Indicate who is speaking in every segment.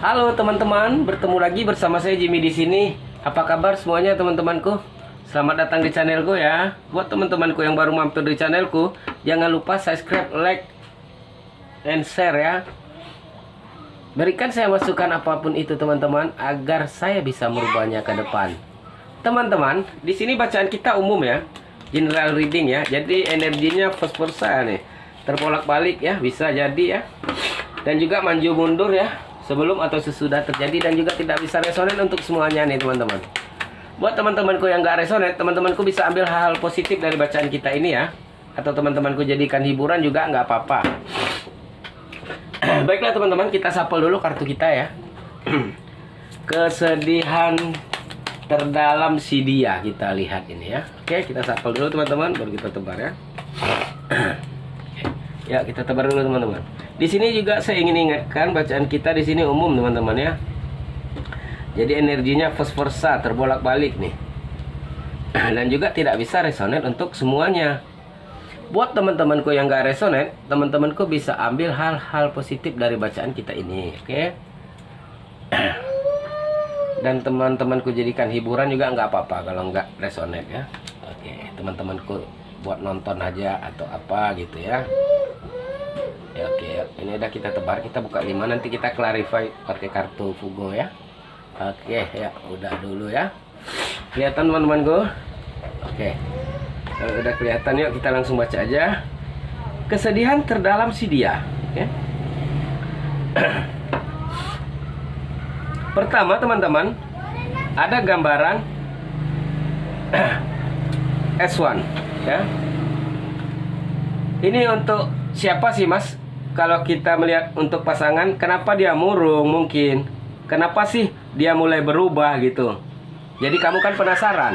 Speaker 1: Halo teman-teman, bertemu lagi bersama saya Jimmy di sini. Apa kabar semuanya teman-temanku? Selamat datang di channelku ya. Buat teman-temanku yang baru mampir di channelku, jangan lupa subscribe, like, and share ya. Berikan saya masukan apapun itu teman-teman, agar saya bisa merubahnya ke depan. Teman-teman, di sini bacaan kita umum ya, general reading ya. Jadi energinya fos-forsa nih, terbolak-balik ya, bisa jadi ya. Dan juga maju mundur ya, sebelum atau sesudah terjadi, dan juga tidak bisa resonate untuk semuanya nih teman-teman. Buat teman-temanku yang gak resonate, teman-temanku bisa ambil hal-hal positif dari bacaan kita ini ya, atau teman-temanku jadikan hiburan juga nggak apa-apa. Baiklah teman-teman, kita shuffle dulu kartu kita ya. Kesedihan terdalam si dia, kita lihat ini ya. Oke, kita shuffle dulu teman-teman, baru kita tebar ya. Ya, kita tebar dulu teman-teman. Di sini juga saya ingin ingatkan, bacaan kita di sini umum teman-teman ya. Jadi energinya fos-forsa, terbolak-balik nih. Dan juga tidak bisa resonate untuk semuanya. Buat teman-temanku yang gak resonate, teman-temanku bisa ambil hal-hal positif dari bacaan kita ini, oke? Dan teman-temanku jadikan hiburan juga nggak apa-apa kalau nggak resonate ya. Oke, teman-temanku buat nonton aja atau apa gitu ya. Ya, oke, ini udah kita tebar, kita buka 5, nanti kita clarify pakai kartu Fugo ya. Oke, ya udah dulu ya. Kelihatan teman-temanku? Oke. Kalau udah kelihatan, yuk kita langsung baca aja. Kesedihan terdalam si dia. Oke. Pertama teman-teman, ada gambaran S1 ya. Ini untuk siapa sih mas? Kalau kita melihat untuk pasangan, kenapa dia murung mungkin? Kenapa sih dia mulai berubah gitu? Jadi kamu kan penasaran,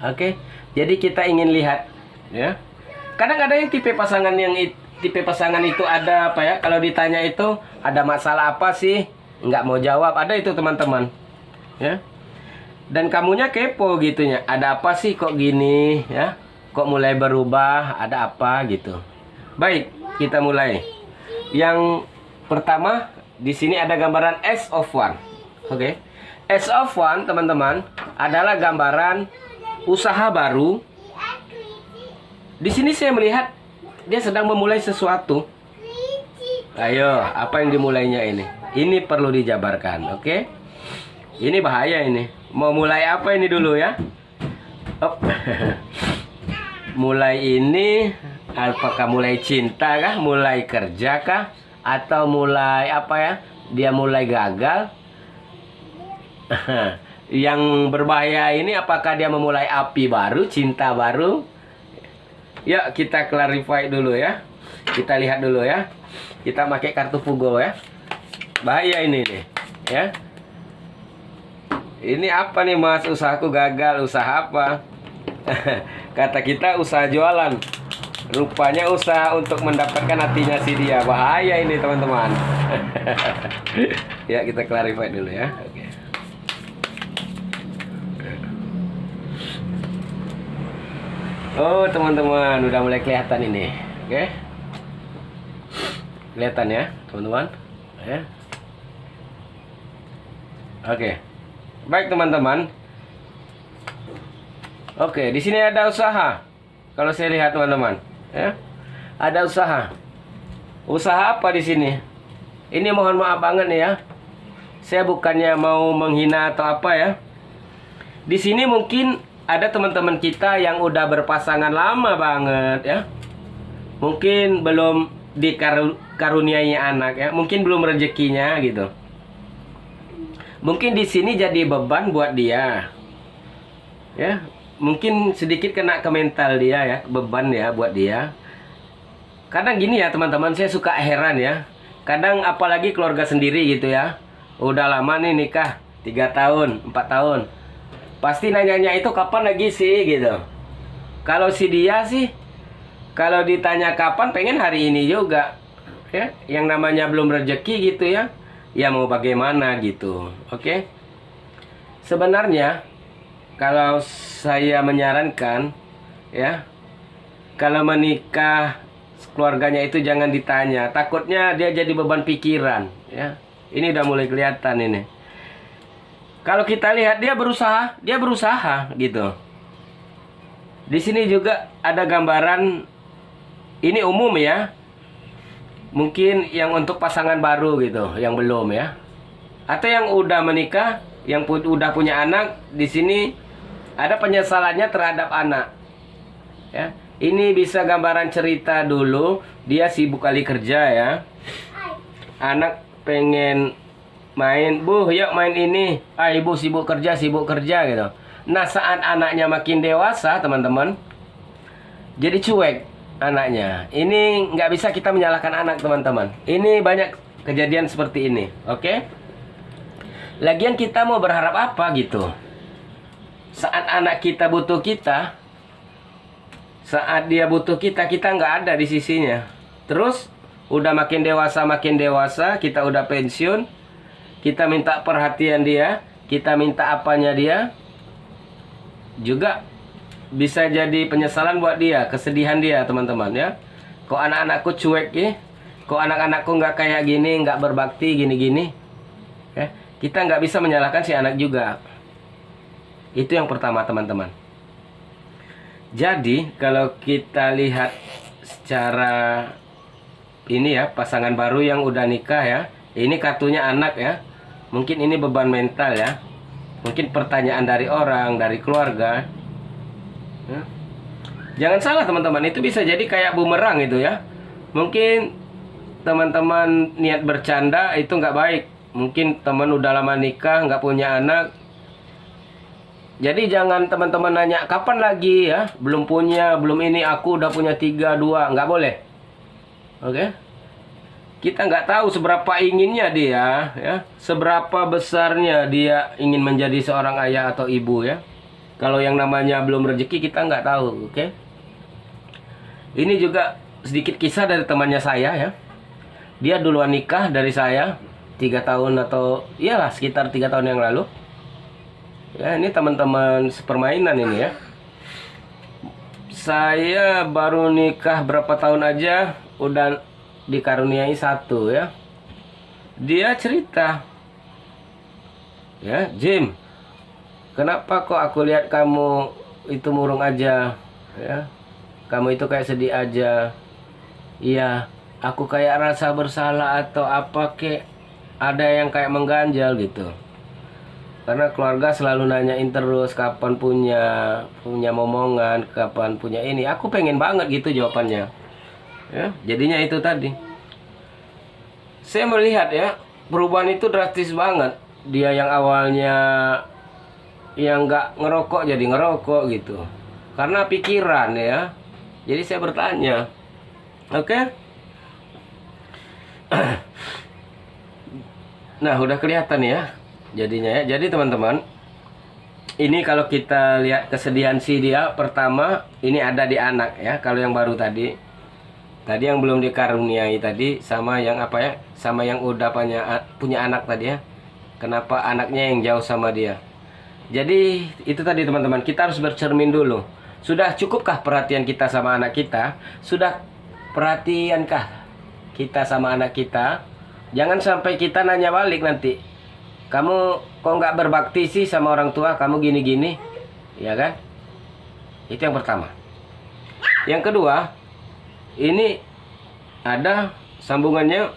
Speaker 1: oke? Jadi kita ingin lihat, ya. Kadang ada yang tipe pasangan itu ada apa ya? Kalau ditanya itu ada masalah apa sih? Nggak mau jawab. Ada itu teman-teman, ya. Dan kamunya kepo gitunya. Ada apa sih kok gini, ya? Kok mulai berubah? Ada apa gitu? Baik, kita mulai. Yang pertama di sini ada gambaran S of One. Oke. S of One teman-teman adalah gambaran usaha baru. Di sini saya melihat dia sedang memulai sesuatu. Ayo, apa yang dimulainya ini? Ini perlu dijabarkan, oke? Ini bahaya ini. Mau mulai apa ini dulu ya? Op. Mulai ini, apakah mulai cinta kah? Mulai kerja kah? Atau mulai apa ya? Dia mulai gagal? Yang berbahaya ini apakah dia memulai api baru, cinta baru? Yuk kita clarify dulu ya. Kita lihat dulu ya. Kita pakai kartu Fugo ya. Bahaya ini nih, ya. Ini apa nih mas? Usahaku gagal. Usaha apa? Kata kita usaha jualan. Rupanya usaha untuk mendapatkan hatinya si dia. Bahaya ini teman-teman. Ya kita clarify dulu ya. Oke. Oh teman-teman, udah mulai kelihatan ini. Oke. Kelihatan ya teman-teman ya. Oke. Baik teman-teman. Oke, di sini ada usaha. Kalau saya lihat teman-teman, ya. Ada usaha. Usaha apa di sini? Ini mohon maaf banget nih ya. Saya bukannya mau menghina atau apa ya. Di sini mungkin ada teman-teman kita yang udah berpasangan lama banget ya. Mungkin belum dikaruniai anak ya. Mungkin belum rezekinya gitu. Mungkin di sini jadi beban buat dia. Ya, mungkin sedikit kena ke mental dia ya, beban ya buat dia. Kadang gini ya teman-teman, saya suka heran ya. Kadang apalagi keluarga sendiri gitu ya. Udah lama nih nikah, 3 tahun, 4 tahun. Pasti nanyanya itu kapan lagi sih gitu. Kalau si dia sih, kalau ditanya kapan, pengen hari ini juga. Ya, yang namanya belum rezeki gitu ya. Ya mau bagaimana gitu. Oke. Sebenarnya kalau saya menyarankan ya, kalau menikah keluarganya itu jangan ditanya, takutnya dia jadi beban pikiran ya. Ini udah mulai kelihatan ini. Kalau kita lihat dia berusaha gitu. Di sini juga ada gambaran, ini umum ya. Mungkin yang untuk pasangan baru gitu, yang belum ya. Atau yang udah menikah, yang udah punya anak, di sini ada penyesalannya terhadap anak. Ya. Ini bisa gambaran cerita dulu, dia sibuk kali kerja ya. Anak pengen main, "Bu, yuk main ini." "Ah, ibu sibuk kerja gitu." Nah, saat anaknya makin dewasa, teman-teman, jadi cuek anaknya. Ini nggak bisa kita menyalahkan anak, teman-teman. Ini banyak kejadian seperti ini, oke? Lagian kita mau berharap apa gitu? Saat anak kita butuh kita, saat dia butuh kita, kita nggak ada di sisinya. Terus, udah makin dewasa, kita udah pensiun, kita minta perhatian dia, kita minta apanya dia, juga bisa jadi penyesalan buat dia, kesedihan dia, teman-teman ya. Kok anak-anakku cuek ya? Kok anak-anakku nggak kayak gini, nggak berbakti gini-gini? Ya, kita nggak bisa menyalahkan si anak juga. Itu yang pertama, teman-teman. Jadi kalau kita lihat secara ini ya, pasangan baru yang udah nikah ya, ini kartunya anak ya. Mungkin ini beban mental ya. Mungkin pertanyaan dari orang, dari keluarga. Ya. Jangan salah, teman-teman, itu bisa jadi kayak bumerang itu ya. Mungkin teman-teman niat bercanda itu nggak baik. Mungkin teman udah lama nikah, nggak punya anak. Jadi jangan teman-teman nanya, "Kapan lagi ya? Belum punya, belum ini, aku udah punya 3, 2." Nggak boleh. Oke? Kita nggak tahu seberapa inginnya dia ya. Seberapa besarnya dia ingin menjadi seorang ayah atau ibu ya. Kalau yang namanya belum rezeki kita nggak tahu, oke? Ini juga sedikit kisah dari temannya saya ya. Dia duluan nikah dari saya 3 tahun atau iyalah sekitar 3 tahun yang lalu. Ya, ini teman-teman sepermainan ini ya. Saya baru nikah berapa tahun aja udah dikaruniai 1 ya. Dia cerita, ya, "Jim, kenapa kok aku lihat kamu itu murung aja ya? Kamu itu kayak sedih aja." "Iya, aku kayak rasa bersalah atau apa kek, ada yang kayak mengganjal gitu. Karena keluarga selalu nanyain terus kapan punya momongan, kapan punya ini. Aku pengen banget gitu jawabannya." Ya, jadinya itu tadi. Saya melihat ya, perubahan itu drastis banget. Dia yang awalnya yang nggak ngerokok jadi ngerokok gitu. Karena pikiran ya. Jadi saya bertanya, oke? Nah, udah kelihatan ya jadinya ya. Jadi teman-teman, ini kalau kita lihat kesedihan si dia, pertama ini ada di anak ya. Kalau yang baru tadi yang belum dikaruniai tadi, sama yang apa ya, sama yang udah punya anak tadi ya. Kenapa anaknya yang jauh sama dia? Jadi itu tadi teman-teman, kita harus bercermin dulu. Sudah cukupkah perhatian kita sama anak kita? Sudah perhatiankah kita sama anak kita? Jangan sampai kita nanya balik nanti, "Kamu kok nggak berbakti sih sama orang tua? Kamu gini-gini." Ya kan? Itu yang pertama. Yang kedua, ini ada sambungannya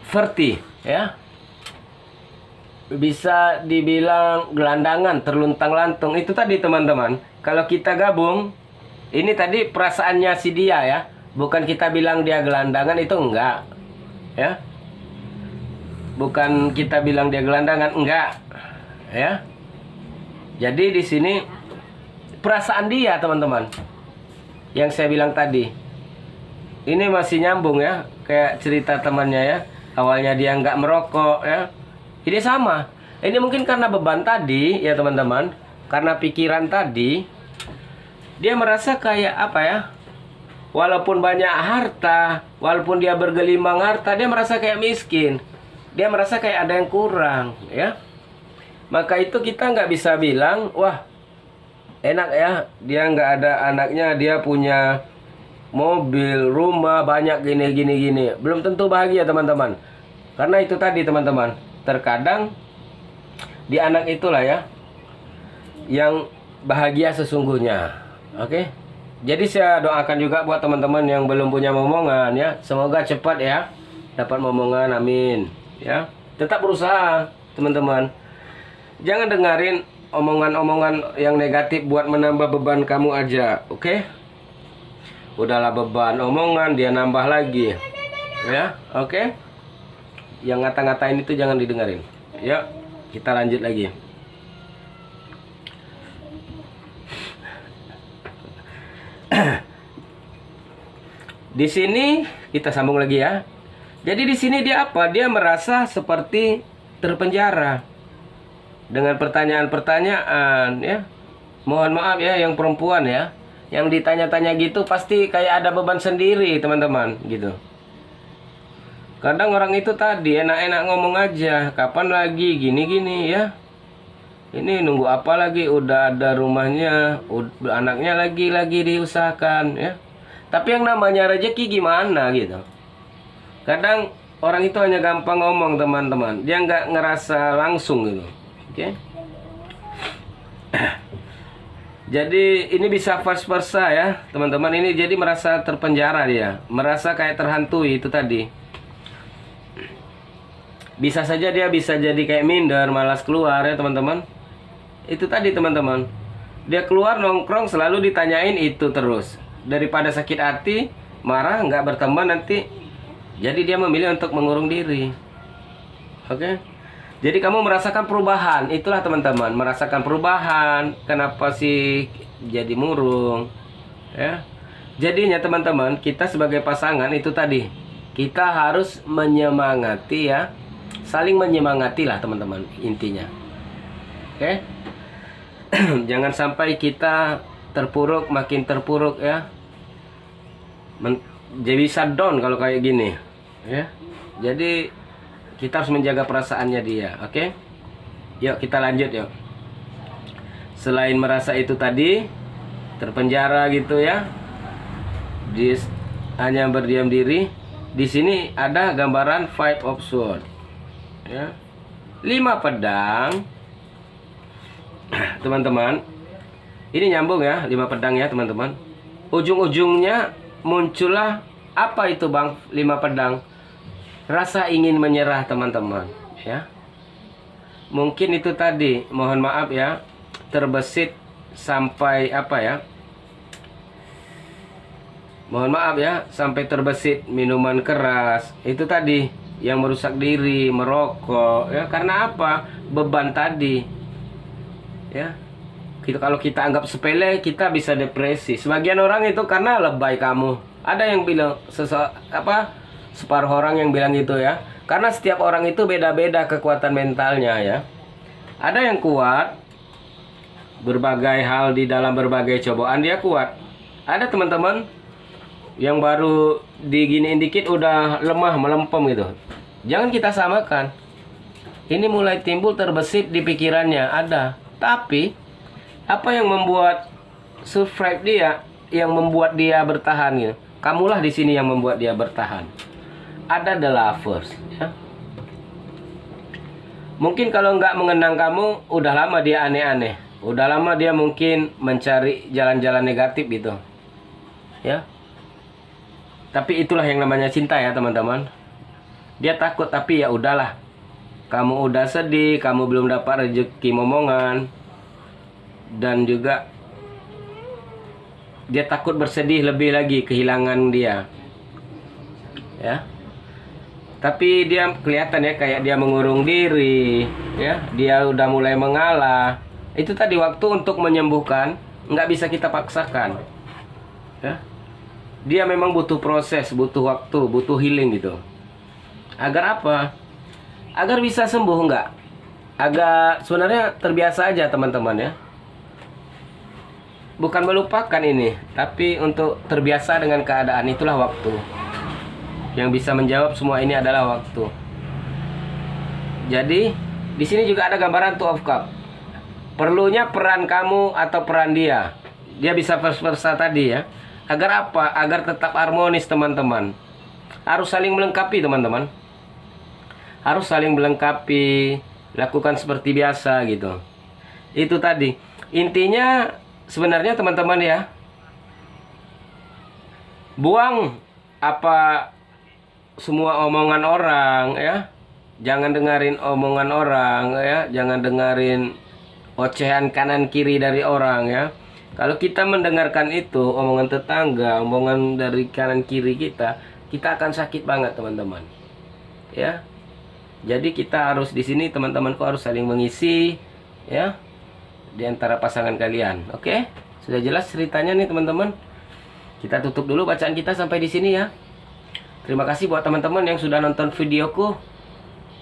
Speaker 1: verti ya. Bisa dibilang gelandangan, terluntang-lantung. Itu tadi teman-teman. Kalau kita gabung, ini tadi perasaannya si dia ya. Bukan kita bilang dia gelandangan, itu enggak. Ya. Bukan kita bilang dia gelandangan, enggak. Ya. Jadi di sini perasaan dia, teman-teman. Yang saya bilang tadi. Ini masih nyambung ya, kayak cerita temannya ya. Awalnya dia nggak merokok ya. Ini sama. Ini mungkin karena beban tadi ya teman-teman. Karena pikiran tadi. Dia merasa kayak apa ya. Walaupun banyak harta, walaupun dia bergelimang harta, dia merasa kayak miskin. Dia merasa kayak ada yang kurang ya. Maka itu kita nggak bisa bilang, "Wah, enak ya, dia nggak ada anaknya, dia punya mobil, rumah, banyak gini. Belum tentu bahagia teman-teman. Karena itu tadi teman-teman, terkadang di anak itulah ya yang bahagia sesungguhnya. Oke. Jadi saya doakan juga buat teman-teman yang belum punya momongan ya, semoga cepat ya dapat momongan, amin ya. Tetap berusaha teman-teman. Jangan dengerin omongan-omongan yang negatif buat menambah beban kamu aja, oke? Udahlah beban omongan dia nambah lagi. Ya, oke? Yang ngata-ngatain itu jangan didengerin. Ya, kita lanjut lagi. Di sini kita sambung lagi ya. Jadi di sini dia apa? Dia merasa seperti terpenjara dengan pertanyaan-pertanyaan ya. Mohon maaf ya yang perempuan ya, yang ditanya-tanya gitu pasti kayak ada beban sendiri teman-teman gitu. Kadang orang itu tadi enak-enak ngomong aja, kapan lagi gini-gini ya. Ini nunggu apa lagi, udah ada rumahnya, anaknya lagi diusahakan ya. Tapi yang namanya rezeki gimana gitu. Kadang orang itu hanya gampang ngomong teman-teman, dia nggak ngerasa langsung gitu. Oke. Jadi ini bisa vice versa ya teman-teman. Ini jadi merasa terpenjara dia, merasa kayak terhantui itu tadi. Bisa saja dia bisa jadi kayak minder, malas keluar ya teman-teman. Itu tadi teman-teman, dia keluar nongkrong selalu ditanyain itu terus. Daripada sakit hati, marah, nggak berteman nanti, jadi dia memilih untuk mengurung diri. Oke. Jadi kamu merasakan perubahan, itulah teman-teman, merasakan perubahan. Kenapa sih jadi murung ya? Jadinya teman-teman, kita sebagai pasangan itu tadi, kita harus menyemangati ya, saling menyemangati lah teman-teman intinya. Oke. Jangan sampai kita terpuruk, makin terpuruk ya. Jadi bisa down kalau kayak gini ya. Jadi kita harus menjaga perasaannya dia. Oke. Yuk kita lanjut yuk. Selain merasa itu tadi terpenjara gitu ya, dia hanya berdiam diri. Di sini ada gambaran Five of Swords ya. 5 pedang. Teman-teman, ini nyambung ya, 5 pedang ya teman-teman. Ujung-ujungnya muncullah apa itu bang? 5 pedang. Rasa ingin menyerah teman-teman ya. Mungkin itu tadi, mohon maaf ya, terbesit sampai apa ya, mohon maaf ya, sampai terbesit minuman keras. Itu tadi yang merusak diri, merokok ya. Karena apa? Beban tadi ya. Kalau kita anggap sepele, kita bisa depresi. Sebagian orang itu karena lebay kamu. Ada yang bilang separuh orang yang bilang gitu ya. Karena setiap orang itu beda-beda kekuatan mentalnya ya. Ada yang kuat berbagai hal di dalam berbagai cobaan, dia kuat. Ada teman-teman yang baru diginiin dikit udah lemah, melempem gitu. Jangan kita samakan. Ini mulai timbul terbesit di pikirannya, ada. Tapi apa yang membuat survive dia, yang membuat dia bertahan gitu. Kamulah di sini yang membuat dia bertahan. Ada the lovers ya. Mungkin kalau nggak mengenang kamu, udah lama dia aneh-aneh. Udah lama dia mungkin mencari jalan-jalan negatif gitu ya. Tapi itulah yang namanya cinta ya teman-teman. Dia takut, tapi ya udahlah. Kamu udah sedih, kamu belum dapat rezeki momongan. Dan juga dia takut bersedih lebih lagi kehilangan dia ya. Tapi dia kelihatan ya kayak dia mengurung diri ya. Dia udah mulai mengalah. Itu tadi waktu untuk menyembuhkan, nggak bisa kita paksakan ya. Dia memang butuh proses, butuh waktu, butuh healing gitu. Agar apa? Agar bisa sembuh enggak? Agak sebenarnya terbiasa aja teman-teman ya. Bukan melupakan ini, tapi untuk terbiasa dengan keadaan, itulah waktu. Yang bisa menjawab semua ini adalah waktu. Jadi, di sini juga ada gambaran Two of Cups. Perlunya peran kamu atau peran dia. Dia bisa versa tadi ya. Agar apa? Agar tetap harmonis teman-teman. Harus saling melengkapi teman-teman. harus saling melengkapi, lakukan seperti biasa gitu. Itu tadi intinya sebenarnya teman-teman ya. Buang apa semua omongan orang ya. Jangan dengerin omongan orang ya, jangan dengerin ocehan kanan kiri dari orang ya. Kalau kita mendengarkan itu omongan tetangga, omongan dari kanan kiri kita akan sakit banget teman-teman. Ya. Jadi kita harus di sini teman-temanku harus saling mengisi ya di antara pasangan kalian. Oke? Sudah jelas ceritanya nih teman-teman. Kita tutup dulu bacaan kita sampai di sini ya. Terima kasih buat teman-teman yang sudah nonton videoku.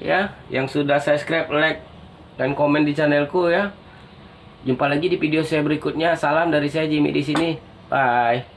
Speaker 1: Ya, yang sudah subscribe, like, dan komen di channelku ya. Jumpa lagi di video saya berikutnya. Salam dari saya Jimmy di sini. Bye.